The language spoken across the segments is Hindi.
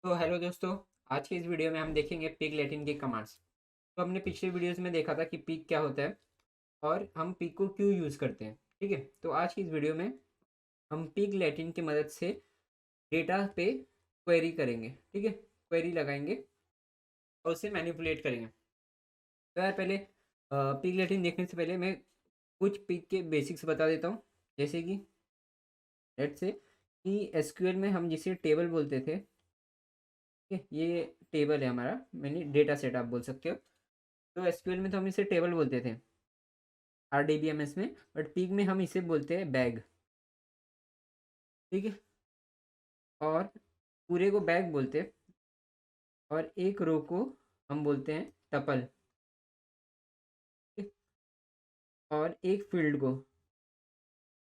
तो हेलो दोस्तों, आज की इस वीडियो में हम देखेंगे पिग लैटिन के कमांड्स। तो हमने पिछले वीडियोस में देखा था कि पिग क्या होता है और हम पिग को क्यों यूज़ करते हैं। ठीक है, तो आज की इस वीडियो में हम पिग लैटिन की मदद से डेटा पे क्वेरी करेंगे। ठीक है, क्वेरी लगाएंगे और उसे मैनिपुलेट करेंगे। तो यार पहले पिग लैटिन देखने से पहले मैं कुछ पिग के बेसिक्स बता देता हूँ। जैसे कि लेट्स से कि एसक्यूएल में हम जिसे टेबल बोलते थे, ठीक है, ये टेबल है हमारा, मैंने डेटा सेट आप बोल सकते हो। तो एसक्यूएल में तो हम इसे टेबल बोलते थे आरडीबीएमएस में, बट पिग में हम इसे बोलते हैं बैग। ठीक है, और पूरे को बैग बोलते हैं और एक रो को हम बोलते हैं टपल। ठीक? और एक फील्ड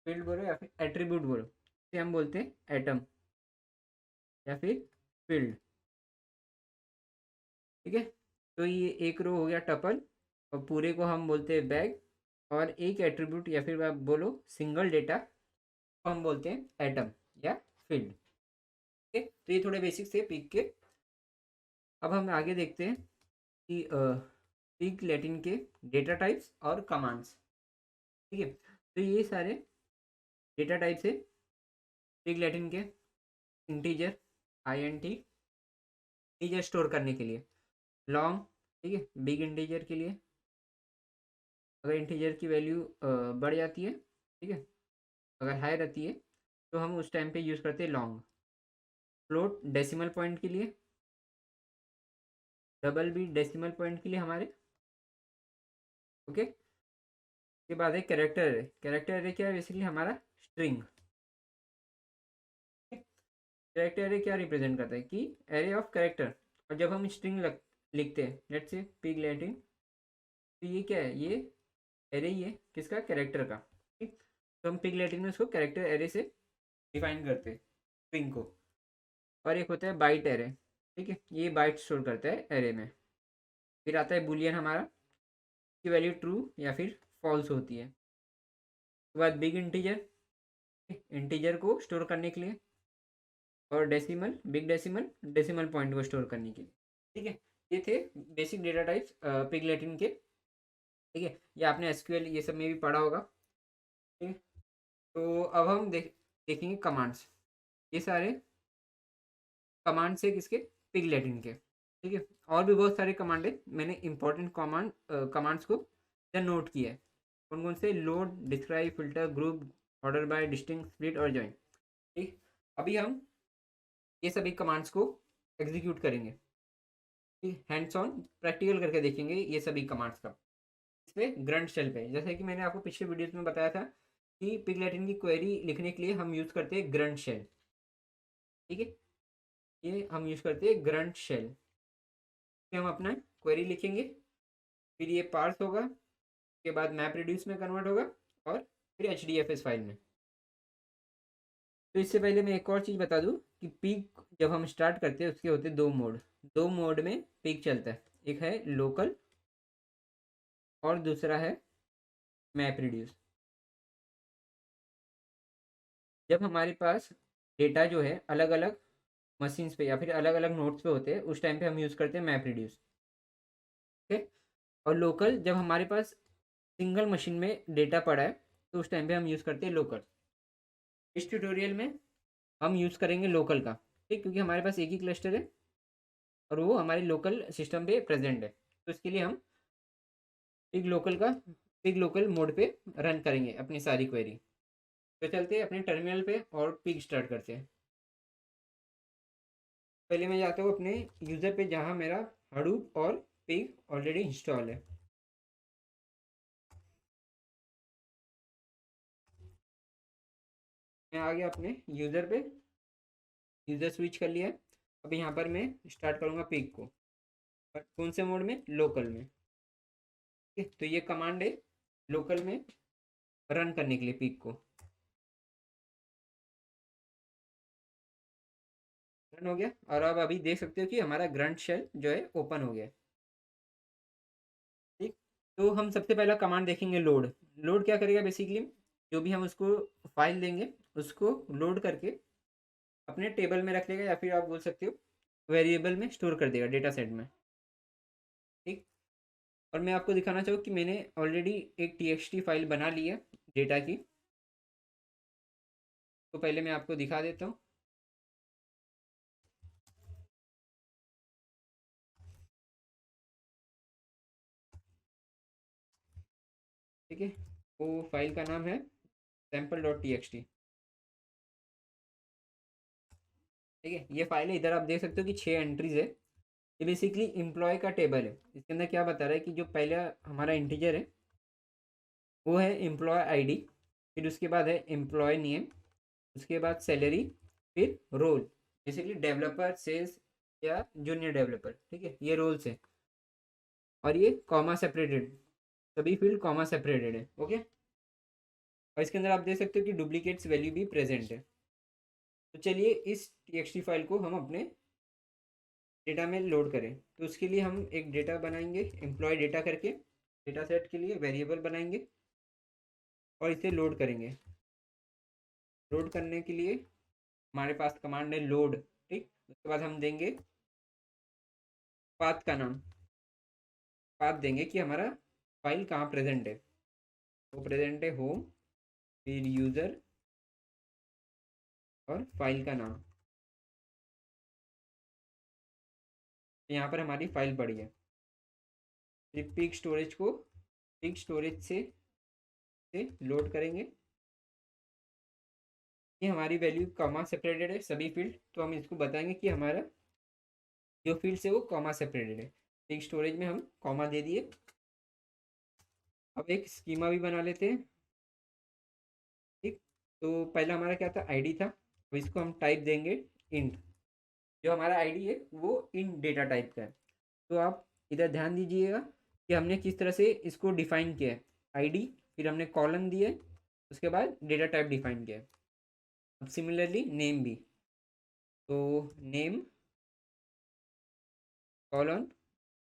बोलो या फिर एट्रीब्यूट बोलो, इसे हम बोलते हैं एटम या फिर फील्ड। ठीक है, तो ये एक रो हो गया टपल और पूरे को हम बोलते हैं बैग, और एक एट्रीब्यूट या फिर आप बोलो सिंगल डेटा को हम बोलते हैं एटम या फील्ड। ठीक है, तो ये थोड़े बेसिक्स थे पिग के। अब हम आगे देखते हैं कि पिग लैटिन के डेटा टाइप्स और कमांड्स। ठीक है, तो ये सारे डेटा टाइप्स है पिग लैटिन के। इंटीजर, INT, इंटीजर स्टोर करने के लिए। लॉन्ग, ठीक है, बिग इंटीजर के लिए अगर इंटीजर की वैल्यू बढ़ जाती है, ठीक है, अगर हाई रहती है तो हम उस टाइम पे यूज़ करते हैं लॉन्ग। फ्लोट डेसिमल पॉइंट के लिए, डबल भी डेसिमल पॉइंट के लिए हमारे। ओके, उसके बाद है कैरेक्टर एरे। कैरेक्टर एरे क्या है? बेसिकली हमारा स्ट्रिंग। कैरेक्टर एरे क्या रिप्रेजेंट करता है कि एरे ऑफ कैरेक्टर। और जब हम स्ट्रिंग लिखते हैं लेट्स से पिग लैटिन, तो ये क्या है? ये एरे ही है किसका? कैरेक्टर का। ठीक, तो हम पिग लैटिन में उसको कैरेक्टर एरे से डिफाइन करते हैं स्ट्रिंग को। और एक होता है बाइट एरे। ठीक है, ये बाइट स्टोर करता है एरे में। फिर आता है बुलियन हमारा, की वैल्यू ट्रू या फिर फॉल्स होती है। उसके बाद बिग इंटीजर, इंटीजर को स्टोर करने के लिए। और decimal, big decimal, decimal point को स्टोर करने के लिए। ठीक है, ये थे basic data types pig Latin के। ठीक है, ये आपने एसक्यूएल ये सब में भी पढ़ा होगा। ठीक है, तो अब हम देखेंगे कमांड्स। ये सारे कमांड्स है किसके? पिग लैटिन के। ठीक है, और भी बहुत सारे कमांड है, मैंने इंपॉर्टेंट कमांड्स को नोट किया है। कौन कौन से? Load, describe, filter, group, order by, distinct, split और ज्वाइन। ठीक, अभी हम ये सभी कमांड्स को एग्जीक्यूट करेंगे। हैंड्स ऑन प्रैक्टिकल करके देखेंगे ये सभी कमांड्स का। इस पे ग्रंट शेल पे, जैसे कि मैंने आपको पिछले वीडियोस में बताया था कि पिग लैटिन की क्वेरी लिखने के लिए हम यूज़ करते हैं ग्रंट शेल। ठीक है, ये हम यूज़ करते हैं ग्रंट शेल। फिर हम अपना क्वेरी लिखेंगे, फिर ये पार्स होगा, उसके बाद मैप रिड्यूस में कन्वर्ट होगा और फिर HDFS फाइल में। तो इससे पहले मैं एक और चीज़ बता दूं कि पिग जब हम स्टार्ट करते हैं उसके होते हैं दो मोड में पिग चलता है। एक है लोकल और दूसरा है मैप रिड्यूस। जब हमारे पास डेटा जो है अलग अलग मशीन्स पे या फिर अलग अलग नोड्स पे होते हैं उस टाइम पे हम यूज़ करते हैं मैप रिड्यूस। ठीक है, और लोकल जब हमारे पास सिंगल मशीन में डेटा पड़ा है तो उस टाइम पे हम यूज़ करते हैं लोकल। इस ट्यूटोरियल में हम यूज़ करेंगे लोकल का। ठीक, क्योंकि हमारे पास एक ही क्लस्टर है और वो हमारे लोकल सिस्टम पे प्रेजेंट है, तो इसके लिए हम पिग लोकल मोड पे रन करेंगे अपनी सारी क्वेरी। तो चलते हैं अपने टर्मिनल पे और पिग स्टार्ट करते हैं। पहले मैं जाता हूँ अपने यूज़र पे जहाँ मेरा हडूप और पिग ऑलरेडी इंस्टॉल है। मैं आ गया अपने यूज़र पे, यूज़र स्विच कर लिया है। अब यहाँ पर मैं स्टार्ट करूँगा पिग को, पर कौन से मोड में? लोकल में। ठीक है, तो ये कमांड है लोकल में रन करने के लिए पिग को। रन हो गया और अब अभी देख सकते हो कि हमारा ग्रंट शेल जो है ओपन हो गया। ठीक, तो हम सबसे पहला कमांड देखेंगे लोड। लोड क्या करेगा? बेसिकली जो भी हम उसको फाइल देंगे उसको लोड करके अपने टेबल में रख लेगा, या फिर आप बोल सकते हो वेरिएबल में स्टोर कर देगा डेटा सेट में। ठीक। और मैं आपको दिखाना चाहूँ कि मैंने ऑलरेडी एक txt फाइल बना ली है डेटा की, तो पहले मैं आपको दिखा देता हूँ। ठीक है, वो फाइल का नाम है sample.txt। ठीक है, ये फाइल है, इधर आप देख सकते हो कि 6 एंट्रीज है। ये बेसिकली एम्प्लॉय का टेबल है। इसके अंदर क्या बता रहा है कि जो पहला हमारा इंटीजर है वो है एम्प्लॉय आईडी, फिर उसके बाद है एम्प्लॉय नेम, उसके बाद सैलरी, फिर रोल, बेसिकली डेवलपर, सेल्स या जूनियर डेवलपर। ठीक है, ये रोल्स है। और ये कॉमा सेपरेटेड, सभी फील्ड कॉमा सेपरेटेड है। ओके। और इसके अंदर आप देख सकते हो कि डुप्लीकेट्स वैल्यू भी प्रेजेंट है। तो चलिए इस txt फाइल को हम अपने डेटा में लोड करें। तो उसके लिए हम एक डेटा बनाएंगे एम्प्लॉय डेटा करके, डेटा सेट के लिए वेरिएबल बनाएंगे और इसे लोड करेंगे। लोड करने के लिए हमारे पास कमांड है लोड। ठीक, उसके बाद हम देंगे पाथ का नाम, पाथ देंगे कि हमारा फाइल कहाँ प्रेजेंट है। वो प्रेजेंट है होम, फिर यूज़र और फाइल का नाम। यहाँ पर हमारी फाइल पड़ी है। फिर पीक स्टोरेज को पीक स्टोरेज से लोड करेंगे। ये हमारी वैल्यू कॉमा सेपरेटेड है सभी फील्ड, तो हम इसको बताएंगे कि हमारा जो फील्ड है वो कॉमा सेपरेटेड है। पीक स्टोरेज में हम कॉमा दे दिए। अब एक स्कीमा भी बना लेते हैं। ठीक, तो पहला हमारा क्या था, आईडी था। अब इसको हम टाइप देंगे इंट। जो हमारा आईडी है वो इंट डेटा टाइप का है। तो आप इधर ध्यान दीजिएगा कि हमने किस तरह से इसको डिफाइन किया है। आईडी, फिर हमने कॉलम दिए, उसके बाद डेटा टाइप डिफाइन किया है। अब सिमिलरली नेम भी, तो नेम कॉलन,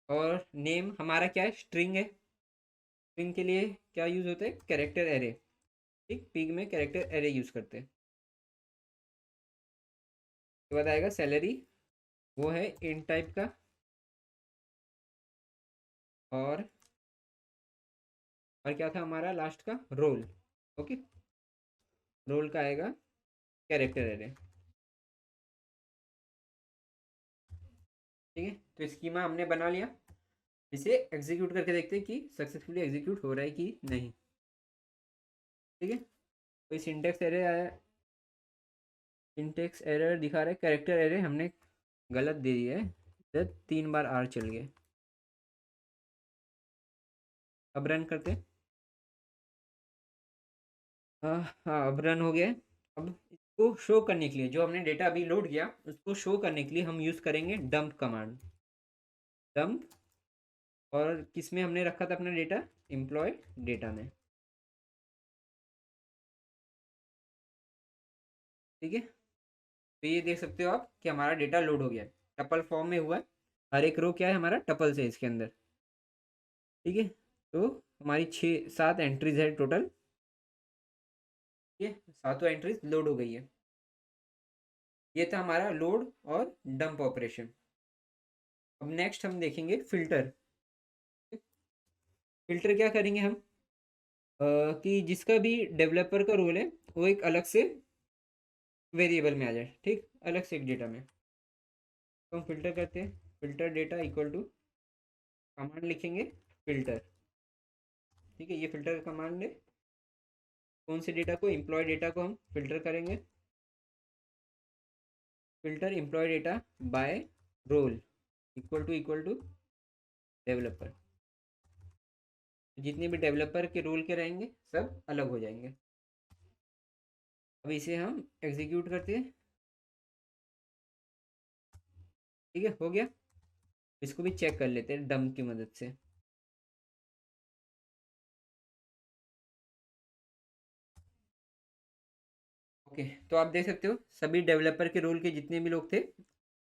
और नेम हमारा क्या है, स्ट्रिंग है। स्ट्रिंग के लिए क्या यूज़ होता है, कैरेक्टर एरे। ठीक, पिग में कैरेक्टर एरे यूज़ करते हैं। उसके बाद आएगा सैलरी, वो है इंट टाइप का। और क्या था हमारा लास्ट का, रोल। ओके, रोल का आएगा कैरेक्टर एरे। ठीक है, तो स्कीमा हमने बना लिया। इसे एग्जीक्यूट करके देखते हैं कि सक्सेसफुली एग्जीक्यूट हो रहा है कि नहीं। ठीक है, कोई सिंटेक्स एरर आया, सिंटेक्स एरर दिखा रहा है, कैरेक्टर एरे हमने गलत दे दिया है, इधर 3 बार आर चल गए। अब रन करते हैं। हाँ हाँ, अब रन हो गया है। अब इसको शो करने के लिए, जो हमने डेटा अभी लोड किया उसको शो करने के लिए हम यूज़ करेंगे डंप कमांड। डंप, और किस में हमने रखा था अपना डेटा, एम्प्लॉय डेटा में। ठीक है, तो ये देख सकते हो आप कि हमारा डेटा लोड हो गया है, टपल फॉर्म में हुआ है। हर एक रो क्या है, हमारा टपल से इसके अंदर। ठीक है, तो हमारी 6 7 एंट्रीज है टोटल। ठीक है, सातों एंट्रीज लोड हो गई है। ये था हमारा लोड और डंप ऑपरेशन। अब नेक्स्ट हम देखेंगे फिल्टर। फिल्टर क्या करेंगे हम, कि जिसका भी डेवलपर का रोल है वो एक अलग से वेरिएबल में आ जाए। ठीक, अलग से एक डेटा में। तो हम फिल्टर करते हैं, filter data equal to command लिखेंगे फिल्टर। ठीक है, ये फिल्टर का कमांड है। कौन से डेटा को, एम्प्लॉय डेटा को हम फिल्टर करेंगे। Filter employ data by role equal to developer. जितने भी डेवलपर के रोल के रहेंगे सब अलग हो जाएंगे। अब इसे हम एग्जीक्यूट करते हैं। ठीक है, हो गया। इसको भी चेक कर लेते हैं डम की मदद से। ओके, तो आप देख सकते हो सभी डेवलपर के रोल के जितने भी लोग थे,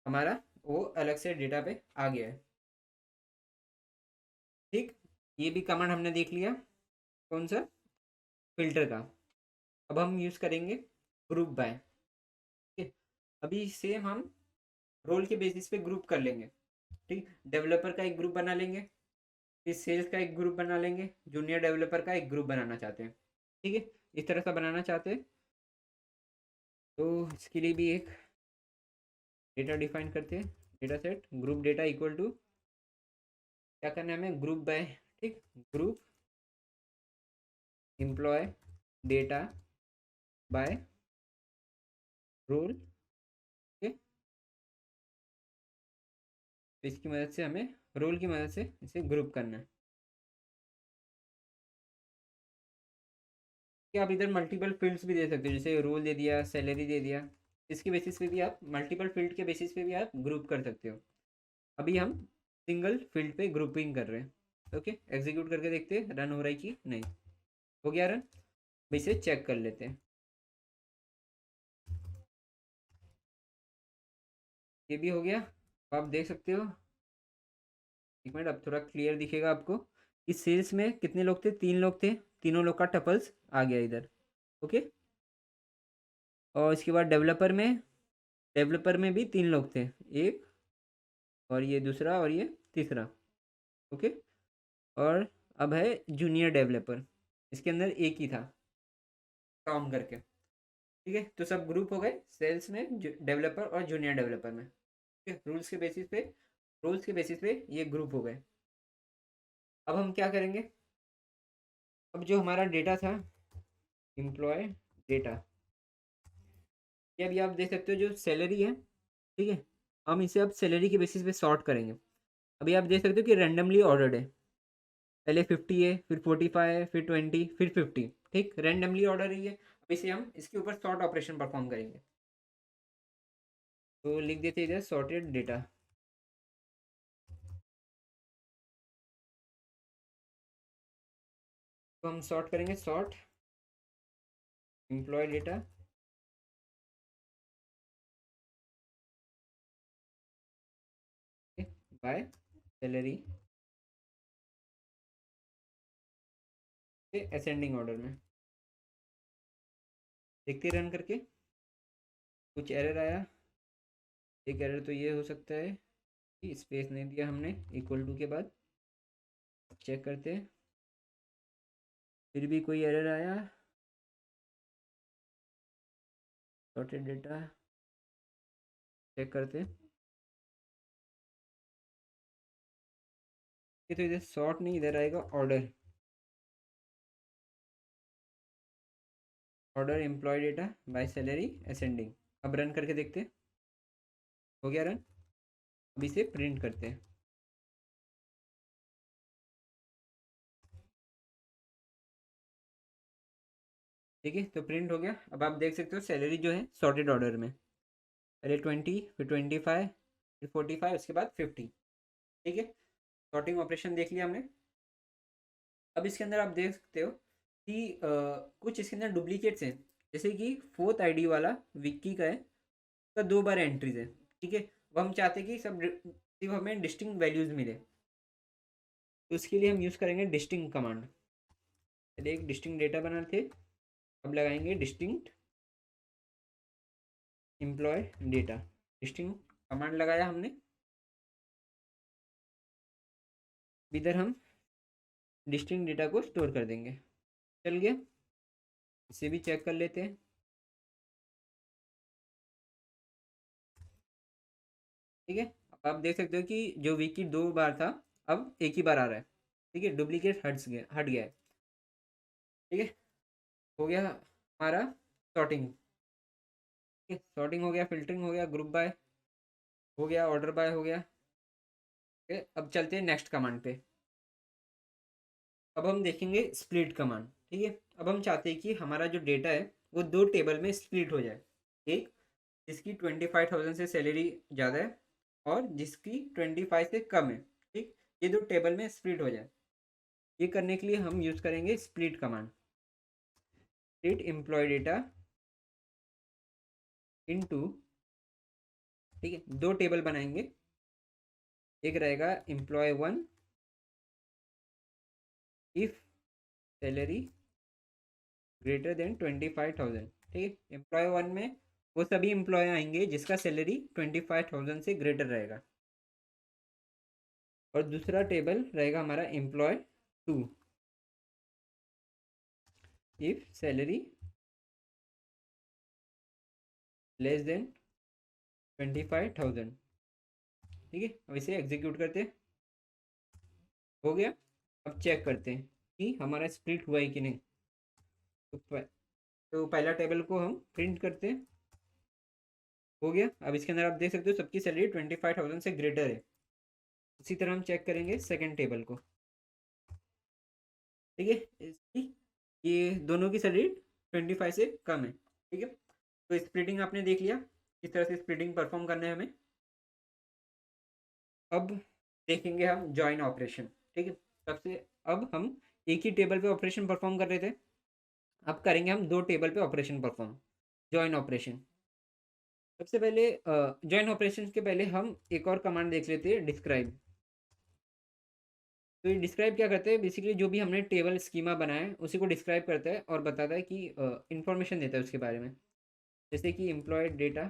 हमारा वो अलग से डेटा पे आ गया है। ठीक, ये भी कमांड हमने देख लिया, कौन सा, फिल्टर का। अब हम यूज़ करेंगे ग्रुप बाय। ठीक है, अभी सेम हम रोल के बेसिस पे ग्रुप कर लेंगे। ठीक, डेवलपर का एक ग्रुप बना लेंगे, फिर सेल्स का एक ग्रुप बना लेंगे, जूनियर डेवलपर का एक ग्रुप बनाना चाहते हैं। ठीक है, इस तरह से बनाना चाहते हैं। तो इसके लिए भी एक डेटा डिफाइन करते हैं, data set group data equal to क्या करना है हमें, ग्रुप बाय, ठीक, group employ data by role. ठीक, तो इसकी मदद से हमें रोल की मदद से इसे ग्रुप करना है। कि आप इधर मल्टीपल फील्ड्स भी दे सकते हो, जैसे रोल दे दिया, सैलरी दे दिया, इसके बेसिस पे भी आप मल्टीपल फील्ड के बेसिस पे भी आप ग्रुप कर सकते हो। अभी हम सिंगल फील्ड पे ग्रुपिंग कर रहे हैं। ओके, एग्जीक्यूट करके देखते हैं रन हो रहा है कि नहीं। हो गया रन, अब इसे चेक कर लेते हैं। ये भी हो गया, अब आप देख सकते हो। एक मिनट, अब थोड़ा क्लियर दिखेगा आपको कि सेल्स में कितने लोग थे, 3 लोग थे, तीनों लोग का टपल्स आ गया इधर। ओके, और इसके बाद डेवलपर में भी 3 लोग थे, एक और ये दूसरा और ये तीसरा। ओके, और अब है जूनियर डेवलपर, इसके अंदर एक ही था काम करके। ठीक है, तो सब ग्रुप हो गए सेल्स में, डेवलपर और जूनियर डेवलपर में। ठीक है, रूल्स के बेसिस पे ये ग्रुप हो गए। अब हम क्या करेंगे, अब जो हमारा डेटा था एम्प्लॉय डेटा, ये अभी आप देख सकते हो जो सैलरी है। ठीक है, हम इसे अब सैलरी के बेसिस पे सॉर्ट करेंगे। अभी आप देख सकते हो कि रैंडमली ऑर्डर्ड है, पहले 50 है, फिर 45 है, फिर 20, फिर 50। ठीक, रैंडमली ऑर्डर है ये। अब इसे हम इसके ऊपर सॉर्ट ऑपरेशन परफॉर्म करेंगे। तो लिख देते हैं इधर सॉर्टेड डेटा। तो हम सॉर्ट करेंगे, sort employ data by salary के असेंडिंग ऑर्डर में। देखते रन करके, कुछ एरर आया। एक एरर तो ये हो सकता है कि स्पेस नहीं दिया हमने इक्वल टू के बाद। चेक करते हैं, फिर भी कोई एरर आया। सॉर्टेड डेटा चेक करते हैं, ये तो इधर सॉर्ट नहीं, इधर आएगा order, order employ data by salary ascending. अब रन करके देखते हैं। हो गया रन, अब इसे प्रिंट करते हैं। ठीक है, तो प्रिंट हो गया। अब आप देख सकते हो सैलरी जो है सॉर्टेड ऑर्डर में, पहले 20, फिर 25, फिर 45, उसके बाद 50। ठीक है, सॉर्टिंग ऑपरेशन देख लिया हमने। अब इसके अंदर आप देख सकते हो कि कुछ इसके अंदर डुप्लीकेट्स हैं, जैसे कि फोर्थ आईडी वाला विक्की का है, उसका 2 बार एंट्रीज है। ठीक है, अब हम चाहते हैं कि सब सिर्फ हमें डिस्टिंग वैल्यूज मिले, तो उसके लिए हम यूज़ करेंगे डिस्टिंग कमांड। पहले एक डिस्टिंग डेटा बनाते, अब लगाएंगे distinct employ data. Distinct command लगाया हमने, इधर हम डिस्टिंग डेटा को स्टोर कर देंगे। चल गया, इसे भी चेक कर लेते हैं। ठीक है, अब आप देख सकते हो कि जो विकी 2 बार था, अब एक ही बार आ रहा है। ठीक है, डुप्लीकेट हट गया है। ठीक है, हो गया हमारा सॉर्टिंग। ठीक है, सॉर्टिंग हो गया, फिल्टरिंग हो गया, ग्रुप बाय हो गया, ऑर्डर बाय हो गया। ठीक है, अब चलते हैं नेक्स्ट कमांड पे। अब हम देखेंगे स्प्लिट कमांड। ठीक है, अब हम चाहते हैं कि हमारा जो डेटा है वो 2 टेबल में स्प्लिट हो जाए। एक जिसकी 25,000 से सैलरी ज़्यादा है, और जिसकी 25 से कम है। ठीक, ये 2 टेबल में स्प्लिट हो जाए। ये करने के लिए हम यूज़ करेंगे split command. Split employ data into, ठीक है, 2 टेबल बनाएंगे। एक रहेगा employ 1 if salary greater than 25,000। ठीक है, एम्प्लॉय 1 में वो सभी एम्प्लॉय आएंगे जिसका सैलरी 25,000 से ग्रेटर रहेगा। और दूसरा टेबल रहेगा हमारा employ 2, if salary less than 25,000। ठीक है, अब इसे एग्जीक्यूट करते हैं। हो गया। अब चेक करते हैं कि हमारा स्प्लिट हुआ है कि नहीं। तो पहला टेबल को हम प्रिंट करते हैं। हो गया। अब इसके अंदर आप देख सकते हो सबकी सैलरी 25,000 से ग्रेटर है। उसी तरह हम चेक करेंगे सेकंड टेबल को। ठीक है, इसकी ये दोनों की सैलरी 25 से कम है। ठीक है, तो स्प्लिटिंग आपने देख लिया किस तरह से स्प्लिटिंग परफॉर्म करना है हमें। अब देखेंगे हम जॉइन ऑपरेशन। ठीक है, सबसे अब हम एक ही टेबल पे ऑपरेशन परफॉर्म कर रहे थे, अब करेंगे हम दो टेबल पे ऑपरेशन परफॉर्म, जॉइन ऑपरेशन। सबसे पहले जॉइन ऑपरेशन के पहले हम एक और कमांड देख लेते हैं, डिस्क्राइब। तो ये डिस्क्राइब क्या करते हैं, बेसिकली जो भी हमने टेबल स्कीमा बनाया है उसी को डिस्क्राइब करता है और बताता है कि इंफॉर्मेशन देता है उसके बारे में। जैसे कि एम्प्लॉयड डेटा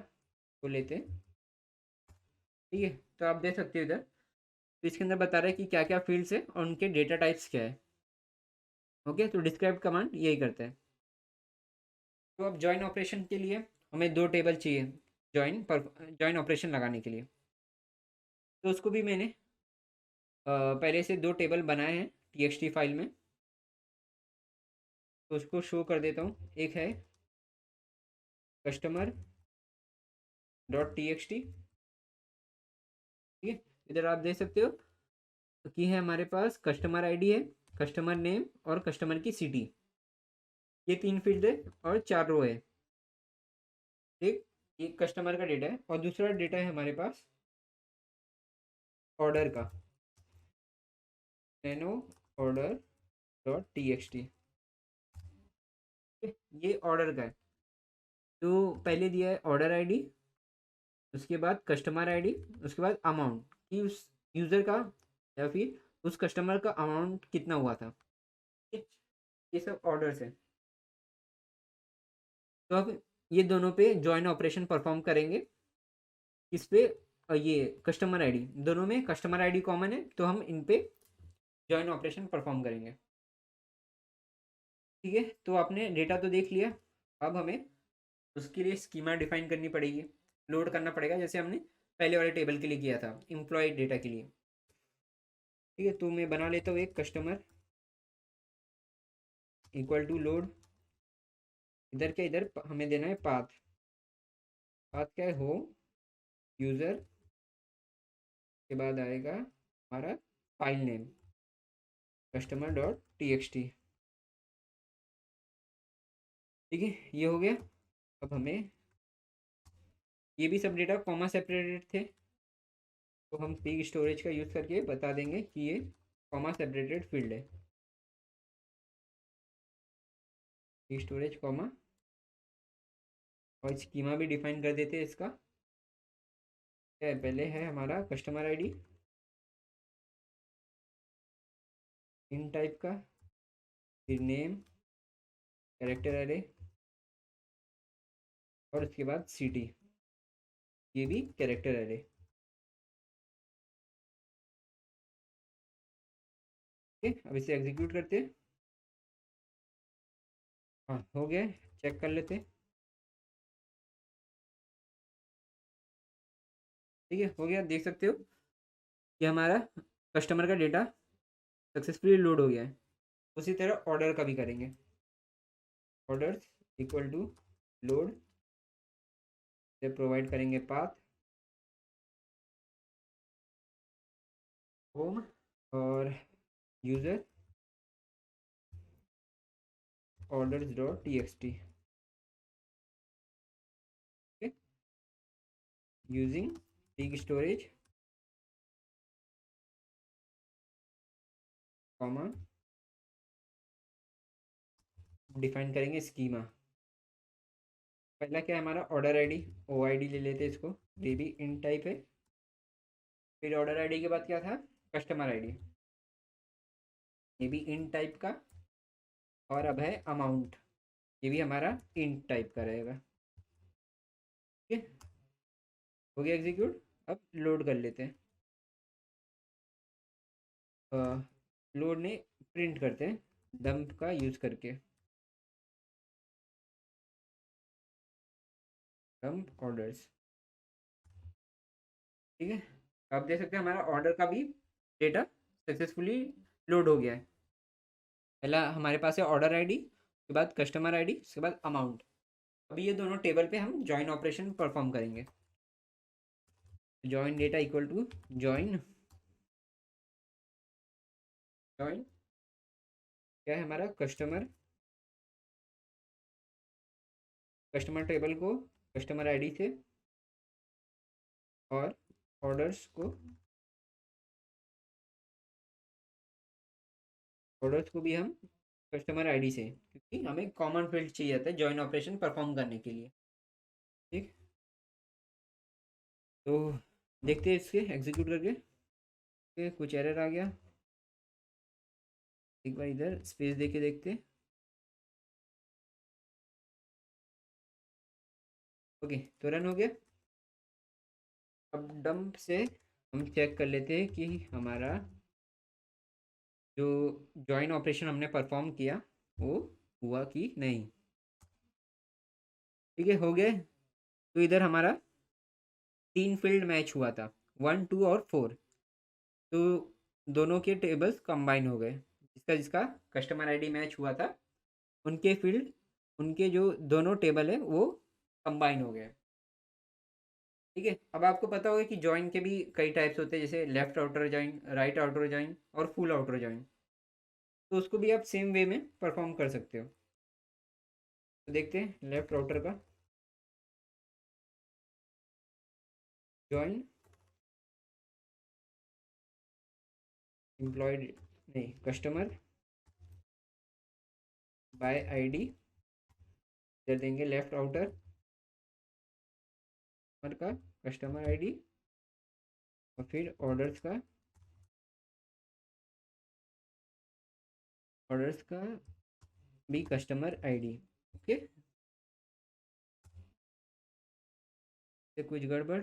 को लेते हैं। ठीक है, तो आप देख सकते हो इधर, तो इसके अंदर बता रहा है कि क्या क्या फील्ड्स है और उनके डेटा टाइप्स क्या है। ओके, तो डिस्क्राइब कमांड यही करता है। तो अब जॉइन ऑपरेशन के लिए हमें दो टेबल चाहिए जॉइन ऑपरेशन लगाने के लिए। तो उसको भी मैंने पहले से दो टेबल बनाए हैं टीएक्सटी फाइल में, तो उसको शो कर देता हूँ। एक है customer dot T X T. ठीक है, इधर आप देख सकते हो कि है हमारे पास कस्टमर आईडी है, कस्टमर नेम और कस्टमर की सिटी। ये तीन फील्ड है और चार रो है। ठीक, एक कस्टमर का डेटा है और दूसरा डेटा है हमारे पास ऑर्डर का, nano order dot T X T. ये ऑर्डर का है। तो पहले दिया है ऑर्डर आईडी, उसके बाद कस्टमर आईडी, उसके बाद अमाउंट कि उस यूज़र का या फिर उस कस्टमर का अमाउंट कितना हुआ था। ठीक, ये सब ऑर्डर्स है। तो अब ये दोनों पे जॉइन ऑपरेशन परफॉर्म करेंगे। इस पे ये कस्टमर आईडी, दोनों में कस्टमर आईडी कॉमन है तो हम इन पे जॉइन ऑपरेशन परफॉर्म करेंगे। ठीक है, तो आपने डेटा तो देख लिया। अब हमें उसके लिए स्कीमा डिफाइन करनी पड़ेगी, लोड करना पड़ेगा जैसे हमने पहले वाले टेबल के लिए किया था एम्प्लॉय डेटा के लिए। ठीक है, तो मैं बना लेता हूँ एक कस्टमर इक्वल टू लोड। इधर क्या, इधर हमें देना है पाथ। पाथ क्या है, होम यूज़र के बाद आएगा हमारा file name customer dot T X T. ठीक है, ये हो गया। अब हमें ये भी सब डेटा कॉमा सेपरेटेड थे, तो हम पिग स्टोरेज का यूज़ करके बता देंगे कि ये कॉमा सेपरेटेड फील्ड है। पिग स्टोरेज कॉमा, और स्कीमा भी डिफाइन कर देते हैं इसका। क्या है, पहले है हमारा कस्टमर आईडी इन टाइप का, फिर नेम कैरेक्टर एरे और उसके बाद सिटी, ये भी कैरेक्टर एरे। ठीक है, अब इसे एग्जीक्यूट करते हैं। हाँ, हो गया, चेक कर लेते हैं। ठीक है, हो गया, देख सकते हो कि हमारा कस्टमर का डेटा सक्सेसफुली लोड हो गया है। उसी तरह ऑर्डर का भी करेंगे। ऑर्डर्स इक्वल टू लोड से प्रोवाइड करेंगे पाथ होम और user orders dot T X T. Using pig storage comma, define करेंगे स्कीमा। पहला क्या है हमारा order ID, O I D ले लेते हैं इसको, ये भी इन टाइप है। फिर ऑर्डर आईडी के बाद क्या था, कस्टमर आईडी, ये भी इन टाइप का। और अब है अमाउंट, ये भी हमारा इन टाइप का रहेगा। ठीक है, हो गया एग्जीक्यूट। अब लोड कर लेते हैं, लोड ने प्रिंट करते हैं डंप का यूज़ करके, डंप ऑर्डर्स। ठीक है, आप देख सकते हैं हमारा ऑर्डर का भी डेटा सक्सेसफुली लोड हो गया है। पहला हमारे पास है ऑर्डर आईडी, उसके बाद कस्टमर आईडी, उसके बाद अमाउंट। अभी ये दोनों टेबल पे हम जॉइन ऑपरेशन परफॉर्म करेंगे। Join data equal to join, join क्या है हमारा, कस्टमर, कस्टमर टेबल को कस्टमर आईडी से और ऑर्डर्स को, ऑर्डर्स को भी हम कस्टमर आईडी से, क्योंकि हमें कॉमन फील्ड चाहिए था जॉइन ऑपरेशन परफॉर्म करने के लिए। ठीक, तो देखते हैं इसके एग्जीक्यूट करके। कुछ एरर आ गया, एक बार इधर स्पेस दे के देखते हैं। ओके, तो रन हो गया। अब डंप से हम चेक कर लेते हैं कि हमारा जो जॉइन ऑपरेशन हमने परफॉर्म किया वो हुआ कि नहीं। ठीक है, हो गए। तो इधर हमारा 3 फील्ड मैच हुआ था, 1, 2 और 4। तो दोनों के टेबल्स कंबाइन हो गए, जिसका जिसका कस्टमर आईडी मैच हुआ था उनके फील्ड, उनके जो दोनों टेबल है वो कंबाइन हो गए। ठीक है, अब आपको पता होगा कि जॉइन के भी कई टाइप्स होते हैं, जैसे left outer join, right outer join और फुल आउटर जॉइन। तो उसको भी आप सेम वे में परफॉर्म कर सकते हो। तो देखते हैं लेफ्ट आउटर का जॉइन एम्प्लॉयड, नहीं, कस्टमर बाय आईडी, इधर देंगे लेफ्ट आउटर का कस्टमर आईडी और फिर ऑर्डर्स का भी कस्टमर आईडी। ओके, तो कुछ गड़बड़,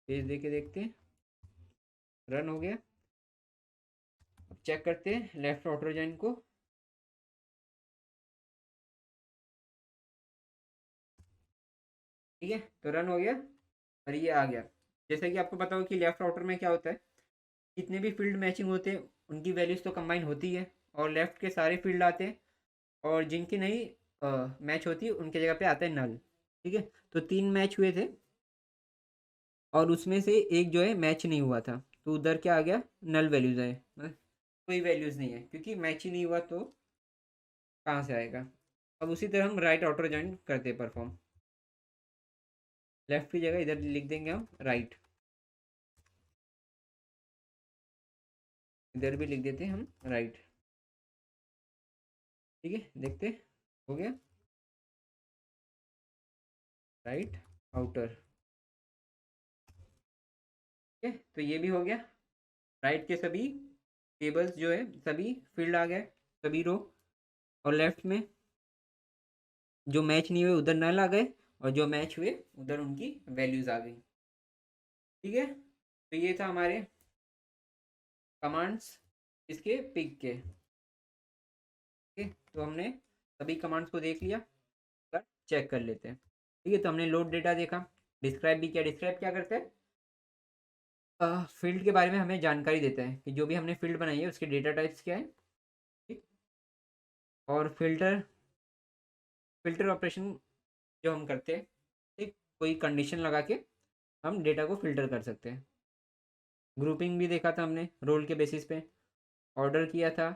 पेज दे के देखते हैं। रन हो गया। अब चेक करते हैं लेफ्ट आउटर जॉइन को। ठीक है, तो रन हो गया और ये आ गया। जैसे कि आपको पता हो कि लेफ्ट आउटर में क्या होता है, जितने भी फील्ड मैचिंग होते हैं उनकी वैल्यूज तो कंबाइन होती है और लेफ्ट के सारे फील्ड आते हैं, और जिनकी नहीं मैच होती उनके जगह पे आता है नल। ठीक है, तो 3 मैच हुए थे और उसमें से एक जो है मैच नहीं हुआ था, तो उधर क्या आ गया, नल वैल्यूज आए, कोई वैल्यूज नहीं है क्योंकि मैच ही नहीं हुआ, तो कहाँ से आएगा। अब उसी तरह हम राइट आउटर ज्वाइन करते हैं परफॉर्म। लेफ्ट की जगह इधर लिख देंगे हम राइट, इधर भी लिख देते हैं हम राइट। ठीक है, देखते हो गया राइट आउटर। ठीक है, तो ये भी हो गया। राइट के सभी टेबल्स जो है सभी फील्ड आ गए, सभी रो, और लेफ्ट में जो मैच नहीं हुए उधर नल आ गए, और जो मैच हुए उधर उनकी वैल्यूज आ गई। ठीक है, तो ये था हमारे कमांड्स इसके पिक के। ठीक है, तो हमने सभी कमांड्स को देख लिया, पर चेक कर लेते हैं। ठीक है, तो हमने लोड डेटा देखा, डिस्क्राइब भी किया। डिस्क्राइब क्या करते हैं, फील्ड के बारे में हमें जानकारी देता है कि जो भी हमने फील्ड बनाई है उसके डेटा टाइप्स क्या है। ठीक, और फिल्टर, फिल्टर ऑपरेशन जो हम करते हैं, ठीक, कोई कंडीशन लगा के हम डेटा को फिल्टर कर सकते हैं। ग्रुपिंग भी देखा था हमने रोल के बेसिस पे, ऑर्डर किया था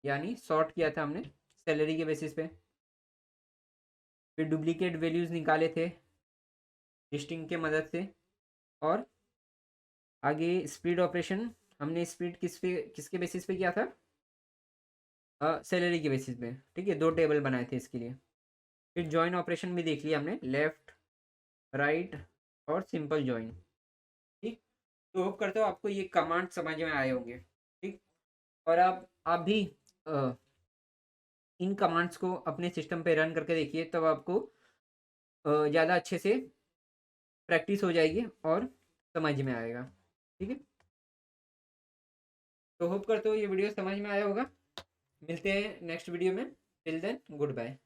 यानी सॉर्ट किया था हमने सैलरी के बेसिस पे, फिर डुप्लीकेट वैल्यूज़ निकाले थे लिस्टिंग के मदद से, और आगे स्प्लिट ऑपरेशन हमने स्प्लिट किसके बेसिस पे किया था, सैलरी के बेसिस पे। ठीक है, 2 टेबल बनाए थे इसके लिए। फिर जॉइन ऑपरेशन भी देख लिया हमने, लेफ्ट, राइट और सिंपल जॉइन। ठीक, तो होप करता हूँ आपको ये कमांड समझ में आए होंगे। ठीक, और आप भी अ, इन कमांड्स को अपने सिस्टम पे रन करके देखिए, तब आपको ज़्यादा अच्छे से प्रैक्टिस हो जाएगी और समझ में आएगा। ठीक है, तो होप करते हो ये वीडियो समझ में आया होगा। मिलते हैं नेक्स्ट वीडियो में, टिल देन गुड बाय।